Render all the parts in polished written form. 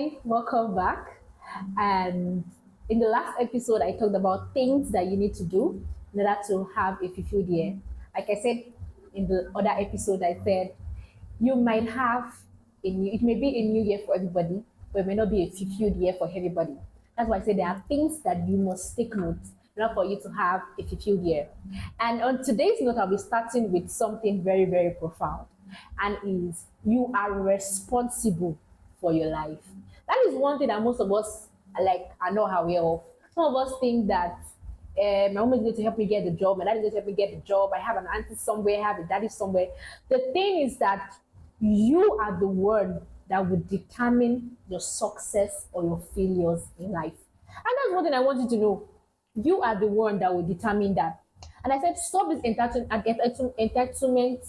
Hi, welcome back. And in the last episode, I talked about things that you need to do in order to have a fulfilled year. Like I said in the other episode, I said you might have it may be a new year for everybody, but it may not be a fulfilled year for everybody. That's why I say there are things that you must take note in order for you to have a fulfilled year. And on today's note, I'll be starting with something very, very profound, and is you are responsible for your life. That is one thing that most of us are not aware of. Some of us think that my mom is going to help me get the job, my dad is going to help me get the job. I have an auntie somewhere, I have a daddy somewhere. The thing is that you are the one that will determine your success or your failures in life. And that's one thing I want you to know. You are the one that will determine that. And I said, stop this entitlement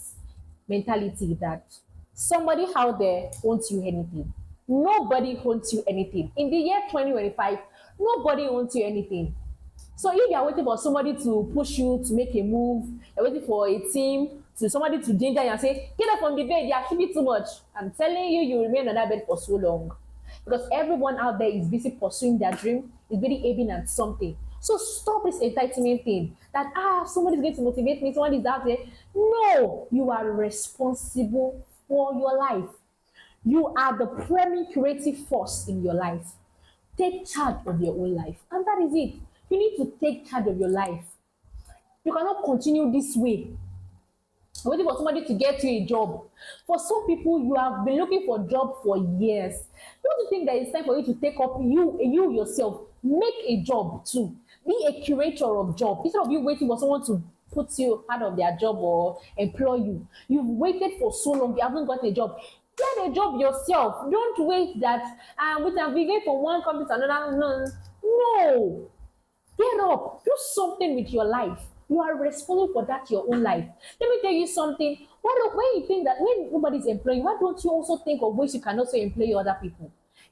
mentality that somebody out there owns you anything. Nobody owns you anything. In the year 2025, nobody owns you anything. So if you are waiting for somebody to push you to make a move, you're waiting for a team to somebody to ginger you and say, get up from the bed, you are keeping too much. I'm telling you, you remain on that bed for so long. Because everyone out there is busy pursuing their dream, is really aiming at something. So stop this entitlement thing that somebody's going to motivate me, somebody's out there. No, you are responsible for your life. You are the primary creative force in your life. Take charge of your own life. And that is it. You need to take charge of your life. You cannot continue this way waiting for somebody to get you a job. For some people, you have been looking for a job for years. Don't you think that it's time for you to take up you yourself, make a job too. Be a curator of job instead of you waiting for someone to put you out of their job or employ you. You've waited for so long, you haven't got a job. Get a job yourself. Don't wait that we can be going from one company to another. No, no. Get up, do something with your life. You are responsible for that, your own life. Let me tell you something. When you think that when nobody's employing, why don't you also think of ways you can also employ other people?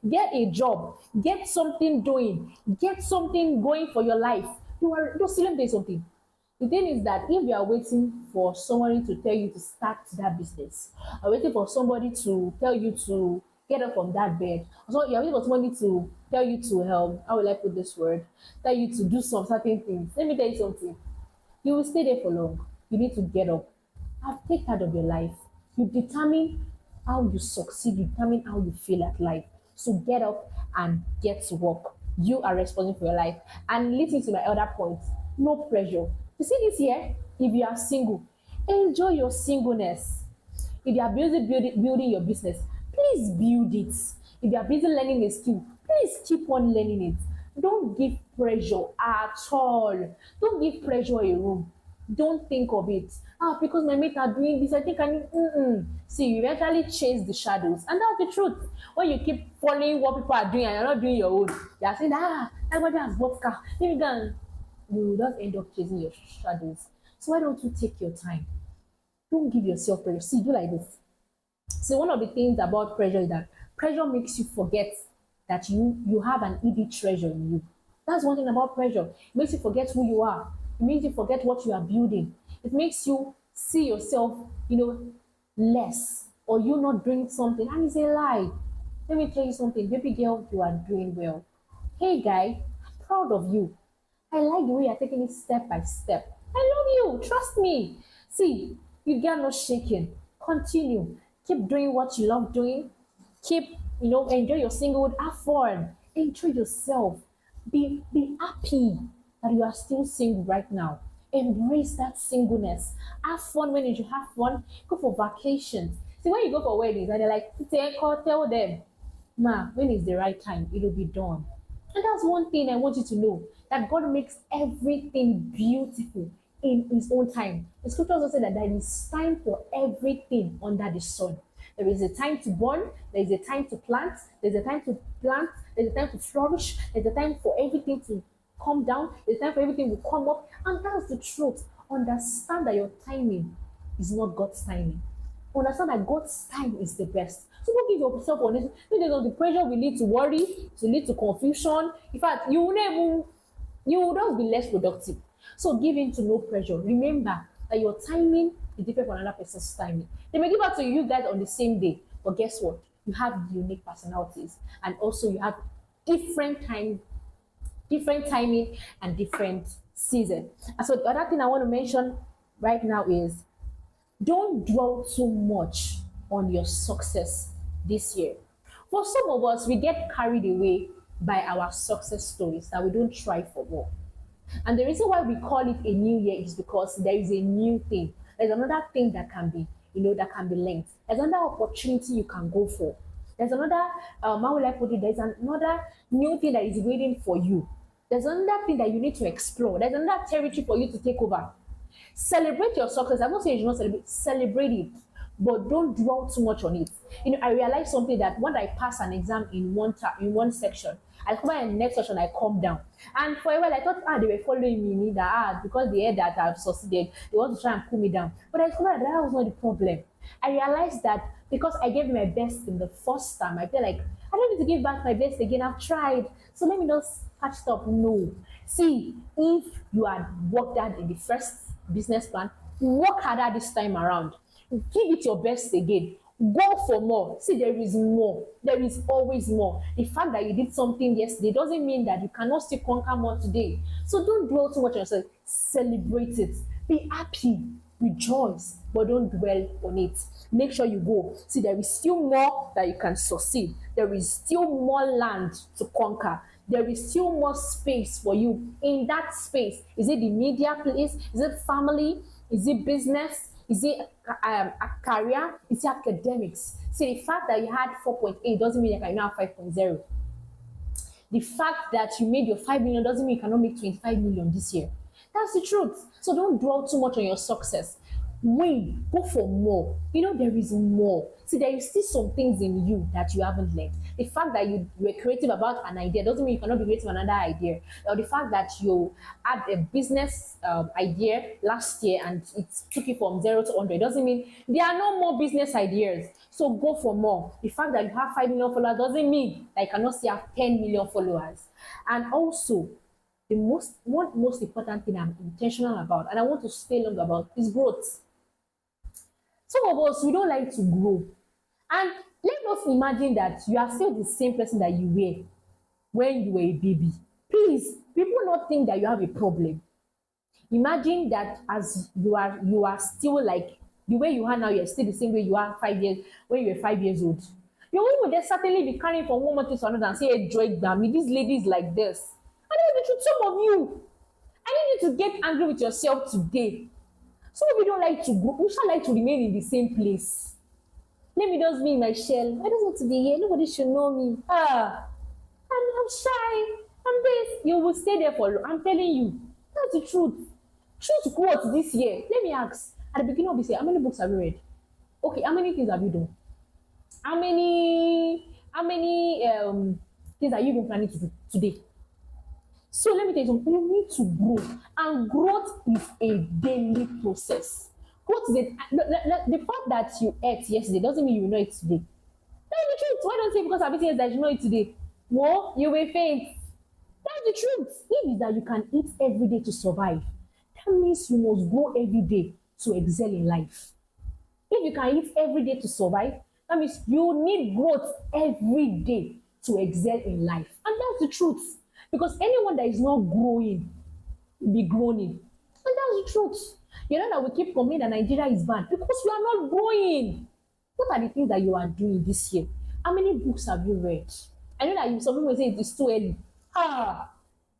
Get a job, get something doing, get something going for your life. Don't see, let me tell you something. The thing is that if you are waiting for somebody to tell you to start that business, or waiting for somebody to tell you to get up from that bed, so you're waiting for somebody to tell you to help, how will I put this word? Tell you to do some certain things. Let me tell you something. You will stay there for long. You need to get up. Have take charge of your life. You determine how you succeed, you determine how you feel at life. So get up and get to work. You are responsible for your life. And listening to my other point, no pressure. You see this here, if you are single, enjoy your singleness. If you are busy building your business, please build it. If you are busy learning a skill, please keep on learning it. Don't give pressure at all. Don't give pressure a room. Don't think of it. Because my mates are doing this, I think I need. See, you eventually chase the shadows, and that's the truth. When you keep following what people are doing and you're not doing your own, you are saying, everybody has bought car. Let me go and you just end up chasing your shadows. So why don't you take your time? Don't give yourself pressure. See, do like this. So one of the things about pressure is that pressure makes you forget that you have an hidden treasure in you. That's one thing about pressure. It makes you forget who you are. It makes you forget what you are building. It makes you see yourself, less, or you not doing something. And it's a lie. Let me tell you something, baby girl, you are doing well. Hey guy, I'm proud of you. I like the way you're taking it step by step. I love you. Trust me. See, you get no shaking. Continue. Keep doing what you love doing. Keep, enjoy your singlehood. Have fun. Enjoy yourself. Be happy that you are still single right now. Embrace that singleness. Have fun when you should have fun. Go for vacations. See, when you go for weddings and they're like, tell them, when is the right time? It'll be done. And that's one thing I want you to know, that God makes everything beautiful in His own time. The scriptures also say that there is time for everything under the sun. There is a time to born, there is a time to plant, there's a time to plant, there's a time to flourish, there's a time for everything to come down, there's a time for everything to come up. And that's the truth. Understand that your timing is not God's timing. Understand that God's time is the best. So don't give yourself on this. Because the pressure will lead to worry, to lead to confusion. In fact, you will just be less productive. So give in to no pressure. Remember that your timing is different from another person's timing. They may give out to you guys on the same day, but guess what? you have unique personalities, and also you have different time, different timing, and different season. And so the other thing I want to mention right now is don't dwell too much on your success this year. For some of us, we get carried away by our success stories that we don't try for more. And the reason why we call it a new year is because there is a new thing. There's another thing that can be, that can be linked. There's another opportunity you can go for. There's another, how will I put it? There's another new thing that is waiting for you. There's another thing that you need to explore. There's another territory for you to take over. Celebrate your success. I'm not saying you should not celebrate it, but don't dwell too much on it. I realized something that when I pass an exam in one section, I come in the next section, I calm down. And for a while, I thought, they were following me, that because they heard that I've succeeded, they want to try and pull me down. But I discovered that was not the problem. I realized that because I gave my best in the first time, I feel like I don't need to give back my best again. I've tried, so let me just catch up. No, see, if you had worked hard in the first business plan, work harder this time around. Give it your best again. Go for more. See, there is more. There is always more. The fact that you did something yesterday doesn't mean that you cannot still conquer more today. So don't dwell too much on yourself. Celebrate it. Be happy. Rejoice, but don't dwell on it. Make sure you go. See, there is still more that you can succeed. There is still more land to conquer. There is still more space for you in that space. Is it the media place? Is it family? Is it business? Is it a career? Is it academics? See, the fact that you had 4.8 doesn't mean you can now have 5.0. The fact that you made your 5 million doesn't mean you cannot make 25 million this year. That's the truth. So don't dwell too much on your success. Win, go for more. There is more. See, there is still some things in you that you haven't learned. The fact that you were creative about an idea doesn't mean you cannot be creative on another idea. Or the fact that you had a business idea last year and it took you from 0 to 100 doesn't mean there are no more business ideas. So go for more. The fact that you have 5 million followers doesn't mean that you cannot still have 10 million followers. And also, the most important thing I'm intentional about and I want to stay long about is growth. Some of us, we don't like to grow. And let us imagine that you are still the same person that you were when you were a baby. Please, people not think that you have a problem. Imagine that as you are still like the way you are now, you're still the same way you are 5 years when you were 5 years old. Your woman would just certainly be carrying from one month to another and say, hey, Joy, damn me, this lady is like this. And then the truth, some of you, I need you to get angry with yourself today. Some of you don't like to grow. You shall like to remain in the same place. Let me just be in my shell. I don't want to be here. Nobody should know me. I'm shy. I'm this. You will stay there for. I'm telling you. That's the truth. Choose growth this year. Let me ask. At the beginning of this year, how many books have you read? Okay, how many things have you done? How many things are you even planning to do today? So let me tell you something, you need to grow. And growth is a daily process. Growth is the fact that you ate yesterday doesn't mean you will not eat today. That's the truth. Why don't you say because I've eaten yesterday, I should not eat today? Well, you will faint. That's the truth. If it's that you can eat every day to survive, that means you must grow every day to excel in life. If you can eat every day to survive, that means you need growth every day to excel in life. And that's the truth. Because anyone that is not growing will be groaning. And that's the truth. That we keep complaining that Nigeria is bad because you are not growing. What are the things that you are doing this year? How many books have you read? I know that some people say it is too early.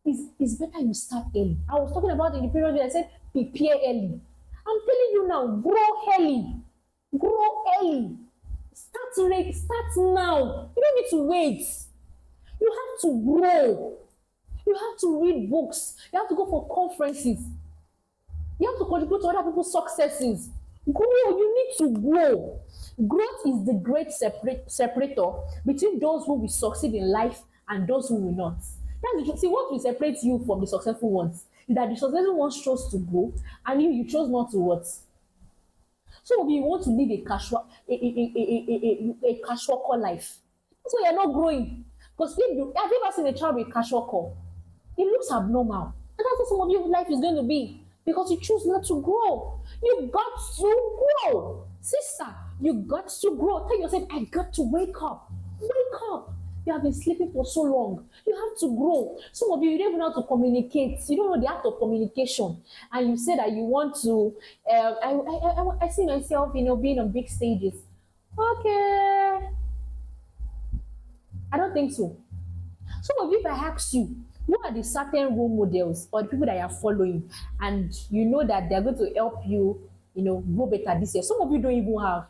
It's better you start early. I was talking about in the period where I said prepare early. I'm telling you now, grow early. Grow early. Start now. You don't need to wait. You have to grow. You have to read books. You have to go for conferences. You have to contribute to other people's successes. Grow. You need to grow. Growth is the great separator between those who will succeed in life and those who will not. See, what will separate you from the successful ones is that the successful ones chose to grow and you chose not to what? Some of you want to live a casual core life. So you're not growing. Because have you ever seen a child with casual core? It looks abnormal. And that's what some of your life is going to be. Because you choose not to grow. You got to grow. Sister, you You got to grow. Tell yourself, I got to wake up. Wake up. You have been sleeping for so long. You have to grow. Some of you, you don't even know how to communicate. You don't know the art of communication. And you say that you want to, I see myself, being on big stages. Okay. I don't think so. Some of you, if I ask you, who are the certain role models or the people that you are following, and you know that they're going to help you, grow better this year? Some of you don't even have.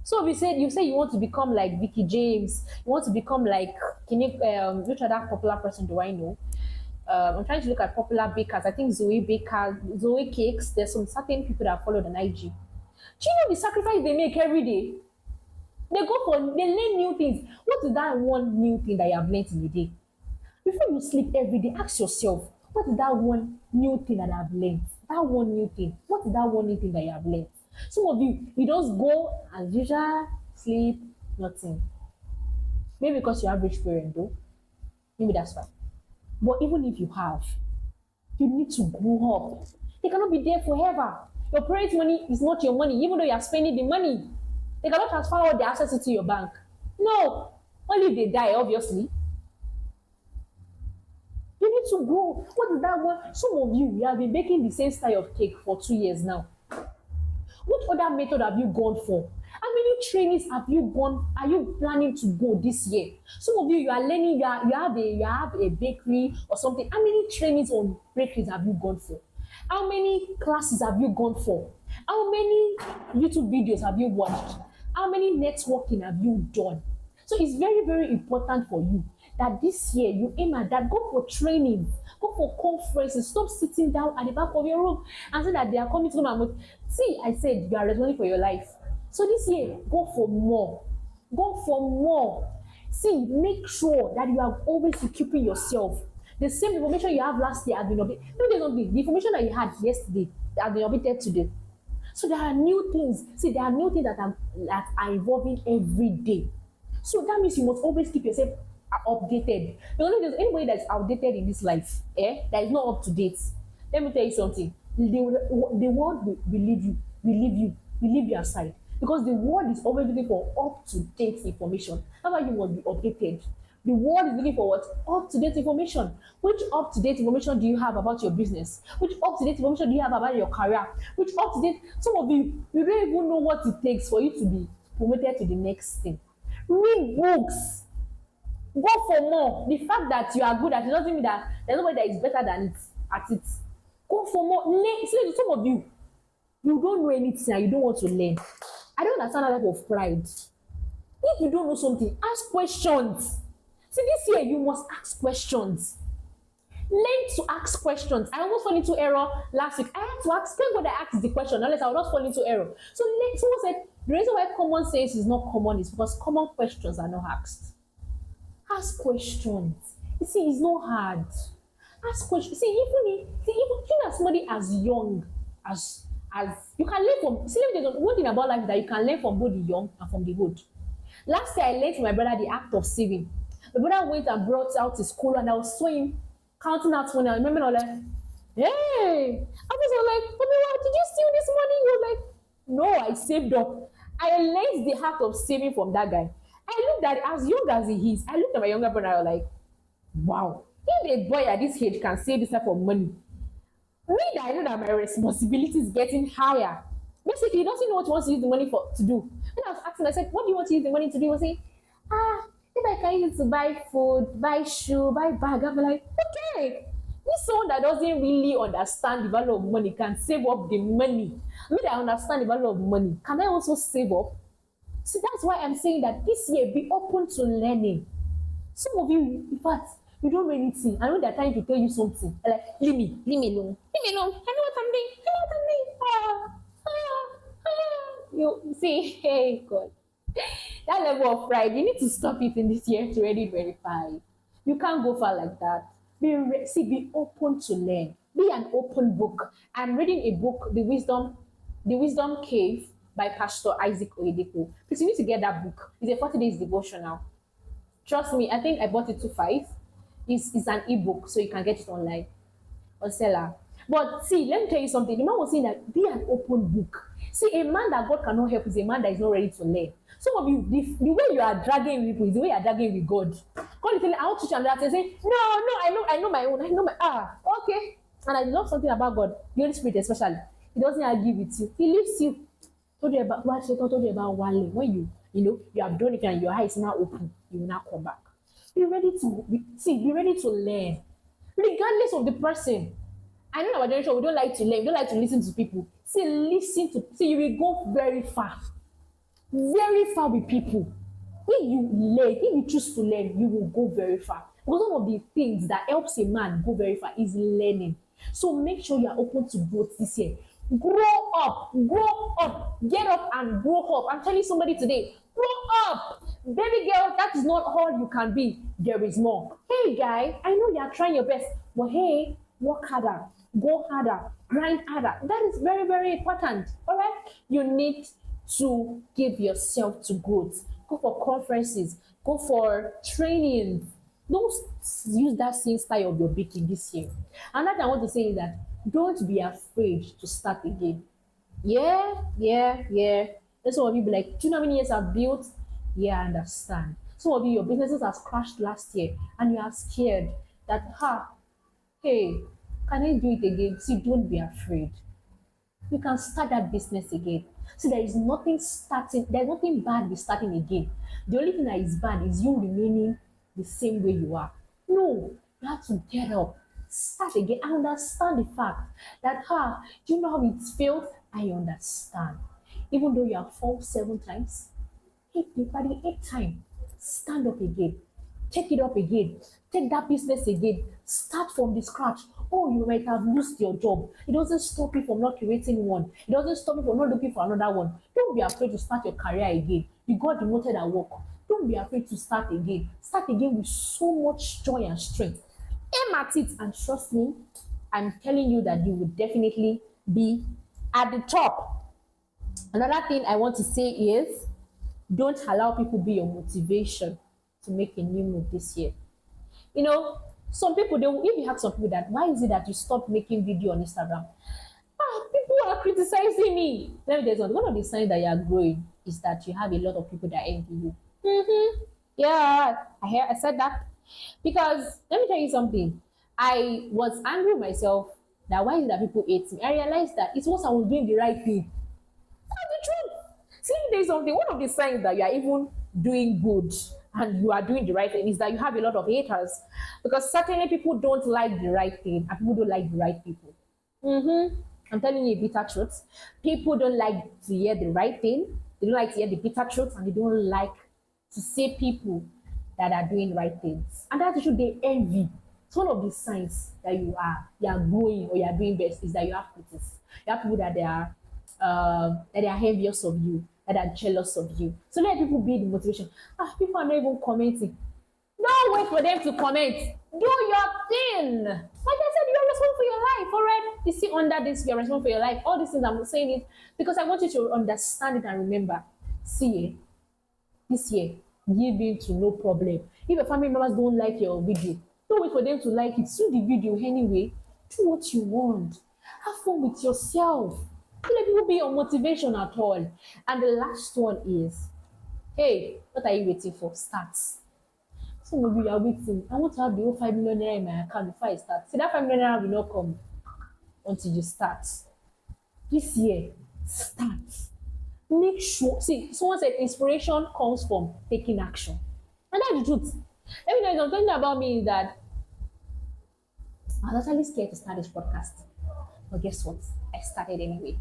So you say you want to become like Vicky James, you want to become like which other popular person do I know? I'm trying to look at popular bakers. I think Zoe Baker, Zoe Cakes. There's some certain people that I follow on IG. Do you know the sacrifice they make every day? They learn new things. What is that one new thing that you have learned in a day? Before you sleep every day, ask yourself, what is that one new thing that I've learned? That one new thing. What is that one new thing that you have learned? Some of you just go as usual, sleep, nothing. Maybe because you have rich parents though. Maybe that's fine. But even if you have, you need to grow up. They cannot be there forever. Your parents' money is not your money, even though you are spending the money. They cannot transfer all the assets to your bank. No. Only if they die, obviously. You need to grow. What is that one? Some of you have been baking the same style of cake for 2 years now. What other method have you gone for? How many trainings have you gone? Are you planning to go this year? Some of you are learning. You have a bakery or something. How many trainings on bakeries have you gone for? How many classes have you gone for? How many YouTube videos have you watched? How many networking have you done? So it's very, very important for you that this year you aim at that. Go for training, go for conferences. Stop sitting down at the back of your room and say that they are coming to come and see. I said you are responsible for your life. So this year, go for more. Go for more. See, make sure that you are always equipping yourself. The same information you have last year has been updated. No, there's not the information that you had yesterday has been updated today. So there are new things. See, there are new things that are evolving every day. So that means you must always keep yourself updated. Because if there's anybody that's outdated in this life, that is not up to date, let me tell you something. The world will leave you, will leave you aside. Because the world is always looking for up to date information. That's why you must be updated. The world is looking for what? Up to date information. Which up to date information do you have about your business? Which up to date information do you have about your career? Which up to date? Some of you don't even know what it takes for you to be promoted to the next thing. Read books. Go for more. The fact that you are good at it doesn't mean that there's nobody that is better than it at it. Go for more. See, some of you don't know anything and you don't want to learn. I don't understand that type of pride. If you don't know something, ask questions. See, this year you must ask questions. Learn to ask questions. I almost fell into error last week. I had to ask. Thank God I asked the question, unless I would not fall into error. So someone said the reason why common sense is not common is because common questions are not asked. Ask questions. You see, it's not hard. Ask questions. See, even somebody as young as you can learn from. See, let me tell you one thing about life is that you can learn from both the young and from the old. Last year, I learned from my brother the act of saving. My brother went and brought out his school, and I was so him counting out money. I remember I was like, hey. I was like, Mommy, wow, did you steal this money? He was like, no, I saved up. I learned the act of saving from that guy. I looked at as young as he is. I looked at my younger brother. I was like, wow, if a boy at this age can save this type of money, me that I know that my responsibility is getting higher. Basically, he doesn't know what he wants to use the money for to do. When I was asking, I said, what do you want to use the money to do? He was saying, if I can use it to buy food, buy shoe, buy bag. I'm like, okay. This someone that doesn't really understand the value of money can save up the money. Me that I understand the value of money, can I also save up? See, that's why I'm saying that this year be open to learning. Some of you, in fact, you don't know anything. I know they're trying to tell you something. They're like, leave me alone. Leave me alone. I know what I'm doing. I know what I'm doing. You see, hey God. That level of pride, you need to stop it in this year to already verify. You can't go far like that. Be open to learn. Be an open book. I'm reading a book, The Wisdom Cave by Pastor Isaac Oyedepo. Please, you need to get that book. It's a 40 days devotional. Trust me, I think I bought it to 5. It's an ebook, so you can get it online or seller. But see, let me tell you something. The man was saying that be an open book. See, a man that God cannot help is a man that is not ready to learn. Some of you, the way you are dragging people is the way you are dragging with God. God is telling, I want to teach you another thing. Say, no, no, I know my own. I know my okay. And I love something about God, the Holy Spirit especially. He doesn't argue with you. He leaves you. Told you about what Satan told you about Wale. When you have done it and your eyes now open, you will now come back. Be ready to learn, regardless of the person. I know our generation, we don't like to learn, we don't like to listen to people. See, you will go very far with people. If you learn, if you choose to learn, you will go very far. Because one of the things that helps a man go very far is learning. So make sure you are open to growth this year. Grow up, get up and grow up. I'm telling somebody today, grow up. Baby girl, that is not all you can be. There is more. Hey guy, I know you are trying your best, but hey, work harder, go harder, grind harder. That is very, very important. All right, you need to give yourself to growth. Go for conferences, go for training. Don't use that same style of your baking this year. Another thing I want to say is that don't be afraid to start again. Yeah. Then some of you be like, do you know how many years I've built? Yeah, I understand. Some of you, your businesses has crashed last year and you are scared that, hey, can I do it again? See, don't be afraid. You can start that business again. See, there's nothing bad with starting again. The only thing that is bad is you remaining the same way you are. No, you have to get up, start again. I understand the fact that, do you know how it feels? I understand. Even though you have fallen 7 times, by the 8th time, stand up again, take it up again, take that business again, start from the scratch. Oh, you might have lost your job. It doesn't stop you from not creating one. It doesn't stop you from not looking for another one. Don't be afraid to start your career again. You got demoted at work. Don't be afraid to start again. Start again with so much joy and strength. Aim at it and trust me, I'm telling you that you will definitely be at the top. Another thing I want to say is don't allow people be your motivation to make a new move this year. You know, some people, if you ask some people that, why is it that you stopped making video on Instagram? People are criticizing me. Let me tell you something. One of the signs that you are growing is that you have a lot of people that envy you. Yeah, I said that because let me tell you something. I was angry with myself that why is it that people hate me? I realized that it's once I was doing the right thing. That's the truth. See, there's something. One of the signs that you are even doing good and you are doing the right thing is that you have a lot of haters because certainly people don't like the right thing and people don't like the right people. I'm telling you a bitter truth. People don't like to hear the right thing. They don't like to hear the bitter truth, and they don't like to see people that are doing right things. And that's the truth. They envy. It's one of the signs that you are growing or you are doing best is that you have critics. You have people that they are envious of you, that are jealous of you. So let people be the motivation. People are not even commenting. Don't wait for them to comment. Do your thing. Like I said, you're responsible for your life, all right? You see, under this, you're responsible for your life. All these things I'm saying it because I want you to understand it and remember. See, this year, give in to no problem. If your family members don't like your video, don't wait for them to like it. Do the video anyway. Do what you want. Have fun with yourself. Don't let people be your motivation at all. And the last one is, hey, what are you waiting for? Start. Some of you are waiting. I want to have the whole 5 million naira in my account before I start. See, that 5 million naira will not come until you start. This year, start. Make sure. See, someone said inspiration comes from taking action. And that's the truth. Let me tell you something about me is that I was actually scared to start this podcast. But guess what? I started anyway.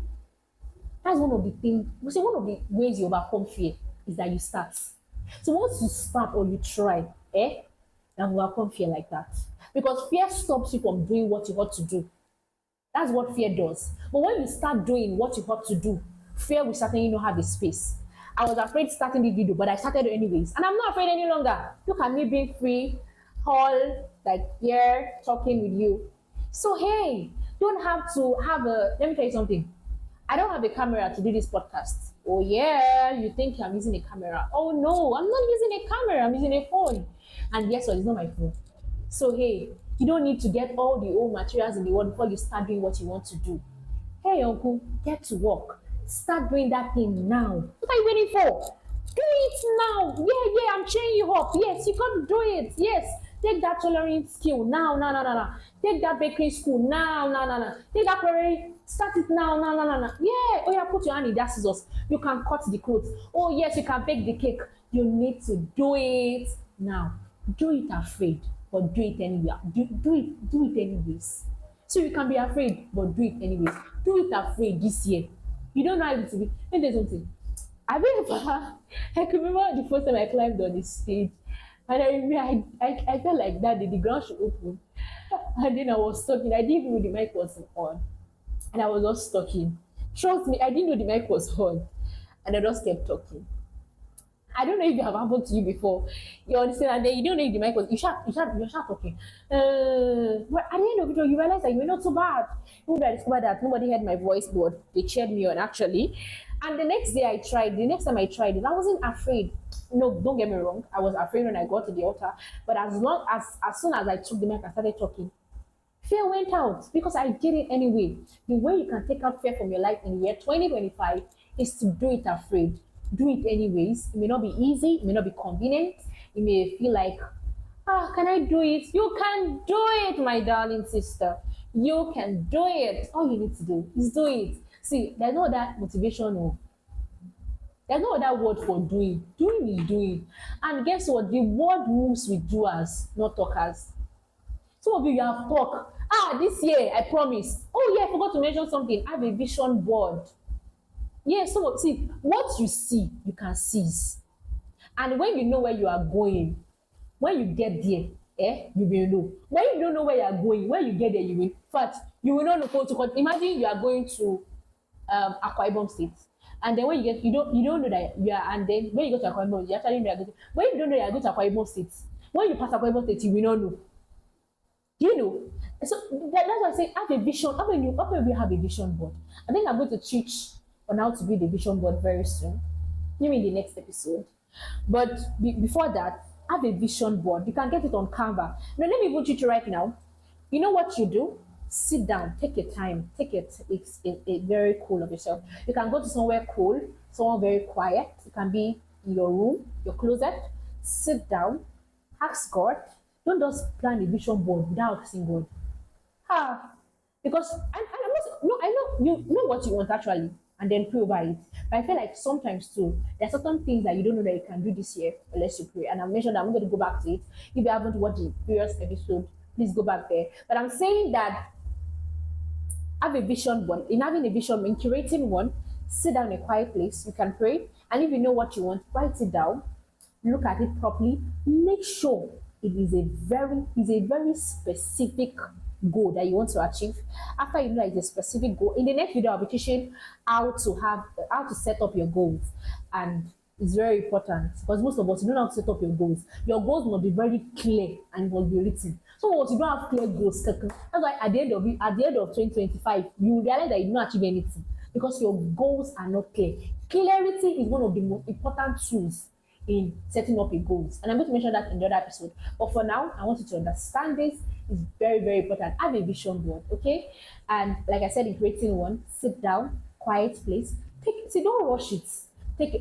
That's one of the things. You see, one of the ways you overcome fear is that you start. So once you start or you try, then we overcome fear like that. Because fear stops you from doing what you ought to do. That's what fear does. But when you start doing what you ought to do, fear will certainly not have a space. I was afraid starting the video, but I started anyways. And I'm not afraid any longer. Look at me being free, all like here talking with you. So hey, don't have to have let me tell you something. I don't have a camera to do this podcast. Oh yeah, you think I'm using a camera. Oh no, I'm not using a camera, I'm using a phone. And guess what? It's not my phone. So hey, you don't need to get all the old materials in the world before you start doing what you want to do. Hey uncle, get to work. Start doing that thing now. What are you waiting for? Do it now. Yeah, I'm cheering you up. Yes, you got to do it. Yes. Take that tailoring skill now, now, now, now, now. Take that bakery school now, now, now, now. Take that career. Start it now, now, now, now, now. Yeah. Oh, yeah, put your hand in that scissors. You can cut the clothes. Oh, yes, you can bake the cake. You need to do it now. Do it afraid, but do it anyway. Do it anyways. So you can be afraid, but do it anyways. Do it afraid this year. You don't know how it will be. Let me tell you something. I remember, I can remember the first time I climbed on the stage, and I remember I felt like that day the ground should open, and then I was talking. I didn't know the mic was on, and I was just talking. Trust me, I didn't know the mic was on, and I just kept talking. I don't know if it have happened to you before. You understand? And then you don't know if the mic was you start talking. But at the end of it all, you realize that you were not so bad. Even though I discovered that nobody heard my voice, but they cheered me on actually. And the next day I tried, the next time I tried it, I wasn't afraid. No, don't get me wrong. I was afraid when I got to the altar. But as soon as I took the mic, I started talking. Fear went out because I did it anyway. The way you can take out fear from your life in the year 2025 is to do it afraid. Do it anyways. It may not be easy, it may not be convenient. You may feel like, can I do it? You can do it, my darling sister. You can do it. All you need to do is do it. See, there's no that motivation. Oh. There's no other word for doing. Doing is doing. And guess what? The word moves with doers, not talkers. Some of you have talk. This year I promise. Oh yeah, I forgot to mention something. I have a vision board. Yeah, so see what you see, you can seize. And when you know where you are going, when you get there, you will know. When you don't know where you are going, when you get there, you will. In fact, you will not know how to. Imagine you are going to Akwa Ibom State, and then when you get, you don't know that you are, and then when you go to Akwa Ibom, you actually know you are going. When you don't know you are going to Akwa Ibom State, when you pass Akwa Ibom State, you will not know. You know, so that's why I say have a vision. How many of you have a vision board? I think I'm going to teach on how to build a vision board very soon. Maybe in the next episode. But before that, have a vision board. You can get it on Canva. Now let me even teach you right now. You know what you do? Sit down, take your time, take it. It's a very cool of yourself. You can go to somewhere cool, somewhere very quiet. It can be in your room, your closet. Sit down, ask God. Don't just plan a vision board without asking God. Ah, because and I'm not no, I know you know what you want actually, and then pray over it. But I feel like sometimes too, there are certain things that you don't know that you can do this year unless you pray. And I mentioned that I'm going to go back to it. If you haven't watched the previous episode, please go back there. But I'm saying that have a vision board. In having a vision, in curating one, sit down in a quiet place. You can pray, and if you know what you want, write it down, look at it properly, make sure it is a very specific goal that you want to achieve. After you know that it's a specific goal, in the next video I'll be teaching how to set up your goals. And it's very important because most of us you don't know how to set up your goals. Your goals must be very clear and must be written. So once you don't have clear goals, that's why at the end of 2025 you realize that you don't achieve anything because your goals are not clear. Clarity is one of the most important tools in setting up your goals. And I'm going to mention that in the other episode. But for now, I want you to understand this. It's very, very important. Have a vision board, okay? And like I said, in creating one, sit down, quiet place. Don't rush it.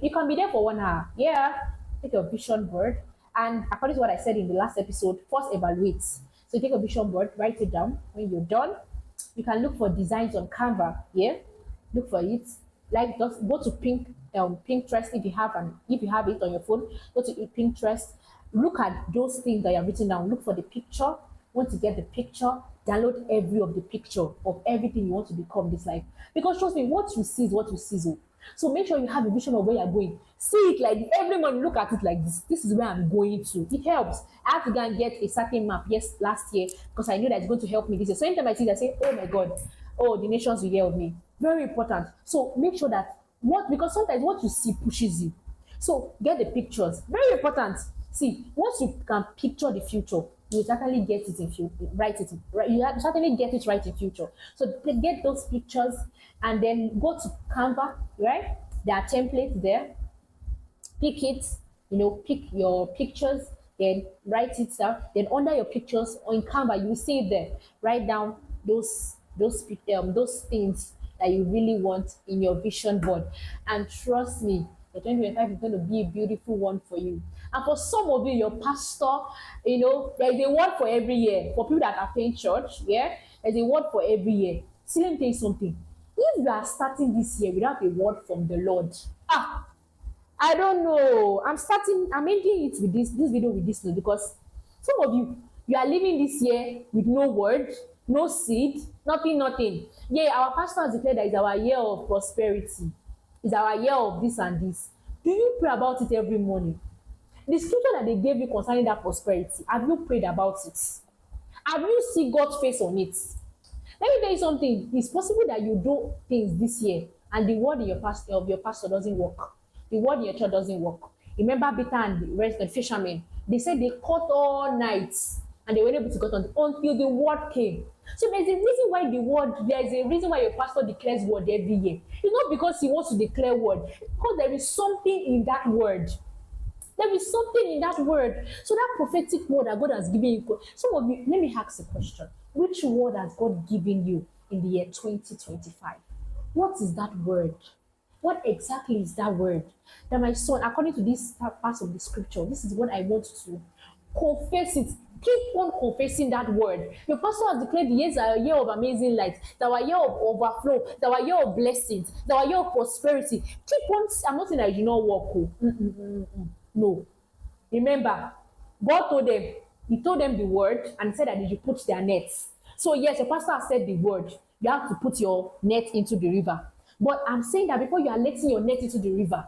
You can be there for 1 hour. Yeah. Take your vision board. And according to what I said in the last episode, first evaluate. So take a vision board, write it down. When you're done, you can look for designs on Canva. Yeah. Look for it. Like just go to Pinterest if you have it on your phone. Go to Pinterest. Look at those things that you have written down. Look for the picture. Want to get the picture? Download every of the picture of everything you want to become this life. Because trust me, what you see is what you see. So make sure you have a vision of where you're going. See it like this. Every morning, look at it like this. This is where I'm going to. It helps. I have to go and get a certain map last year because I know that it's going to help me this year. So anytime I see that, I say, oh my God, oh, the nations will hear of me. Very important. So make sure that because sometimes what you see pushes you. So get the pictures. Very important. See, once you can picture the future, you will certainly get it in future. Write it. Right, you have certainly get it right in future. So get those pictures and then go to Canva. Right, there are templates there. Pick it. Pick your pictures. Then write it down. Then under your pictures on Canva, you will see it there. Write down those things that you really want in your vision board. And trust me, the 2025 is going to be a beautiful one for you. And for some of you, your pastor, there's a word for every year. For people that attend church, yeah, there's a word for every year. See, let me tell you something. If you are starting this year without a word from the Lord, I don't know. I'm ending it with this video with this note, because some of you are living this year with no word, no seed, nothing, nothing. Yeah, our pastor has declared that it's our year of prosperity. It's our year of this and this. Do you pray about it every morning? The scripture that they gave you concerning that prosperity, have you prayed about it? Have you seen God's face on it? Let me tell you something. It's possible that you do things this year and the word in your pastor doesn't work. The word in your church doesn't work. Remember Peter and the rest, the fishermen, they said they caught all night and they were able to get on until the word came. So there's a reason why your pastor declares word every year. It's not because he wants to declare word, it's because there is something in that word. There is something in that word. So that prophetic word that God has given you. Some of you, let me ask a question. Which word has God given you in the year 2025? What is that word? What exactly is that word? That my son, according to this part of the scripture, this is what I want you to confess it. Keep on confessing that word. Your pastor has declared the years are a year of amazing light, that our year of overflow, that our year of blessings, that our year of prosperity. Keep on. I'm not saying that you do not work. No. Remember, God told them, He told them the word and said that they should put their nets. So, yes, your pastor has said the word. You have to put your net into the river. But I'm saying that before you are letting your net into the river,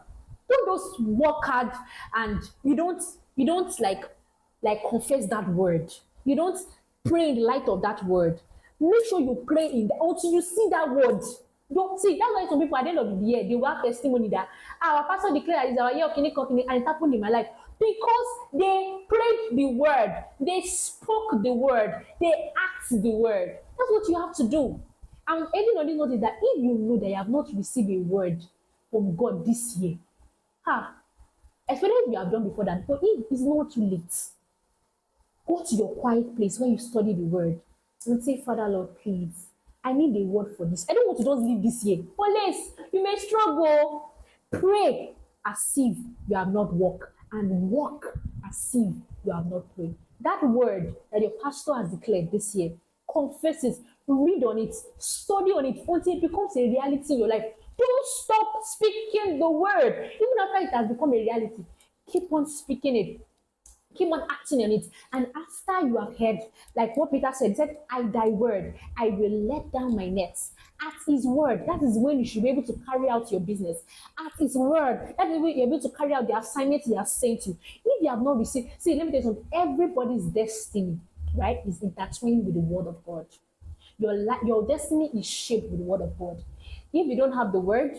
don't just work hard and you don't like confess that word. You don't pray in the light of that word. Make sure you pray in the until you see that word. Don't see that's why some people at the end of the year they will have testimony that our pastor declared it's our year of kini and it happened in my life because they prayed the word, they spoke the word, they asked the word. That's what you have to do. And ending on this note is that if you know that you have not received a word from God this year, especially if you have done before that, but if it's not too late, go to your quiet place where you study the word and say, Father Lord, please, I need a word for this. I don't want to just leave this year. Unless you may struggle. Pray as if you have not walked, and walk as if you have not prayed. That word that your pastor has declared this year, confess it, read on it, study on it until it becomes a reality in your life. Don't stop speaking the word. Even after it has become a reality, keep on speaking it. Keep on acting on it. And after you have heard, like what Peter said, he said, I thy word, I will let down my nets. At his word, that is when you should be able to carry out your business. At his word, that is when you're able to carry out the assignment he has sent you. If you have not received, see, let me tell you something, everybody's destiny, right, is intertwined with the word of God. Your destiny is shaped with the word of God. If you don't have the word,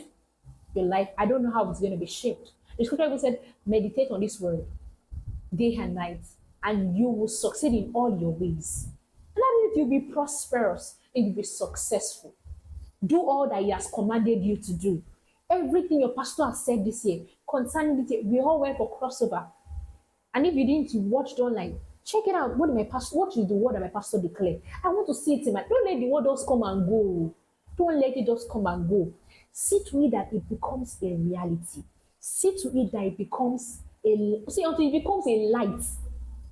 your life, I don't know how it's going to be shaped. The scripture even said, meditate on this word day and night, and you will succeed in all your ways. And that means you'll be prosperous and you'll be successful. Do all that He has commanded you to do. Everything your pastor has said this year concerning this year, we all went for crossover. And if you didn't, you watched online. Check it out. What is the word that my pastor declared? I want to see it in my. Don't let the word just come and go. Don't let it just come and go. See to it that it becomes a reality. See to it that it becomes until it becomes a light.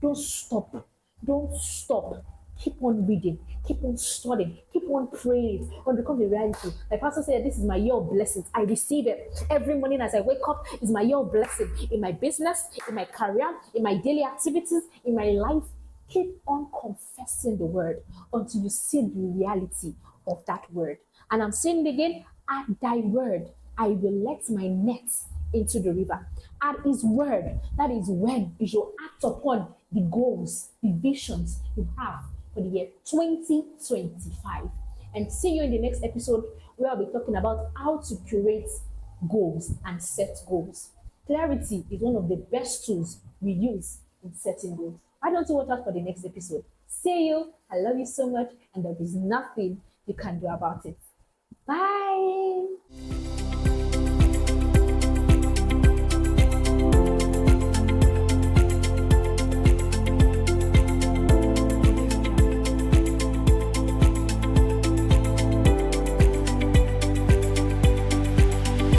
Don't stop. Don't stop. Keep on reading. Keep on studying. Keep on praying. Until it becomes a reality. My pastor said, this is my year of blessings. I receive it. Every morning as I wake up is my year of blessing. In my business, in my career, in my daily activities, in my life. Keep on confessing the word until you see the reality of that word. And I'm saying it again, at thy word, I will let my nets into the river. At his word, that is when you should act upon the goals, the visions you have for the year 2025. And see you in the next episode where I'll be talking about how to create goals and set goals. Clarity is one of the best tools we use in setting goals. Why don't you watch out for the next episode? See you. I love you so much, and there is nothing you can do about it. Bye.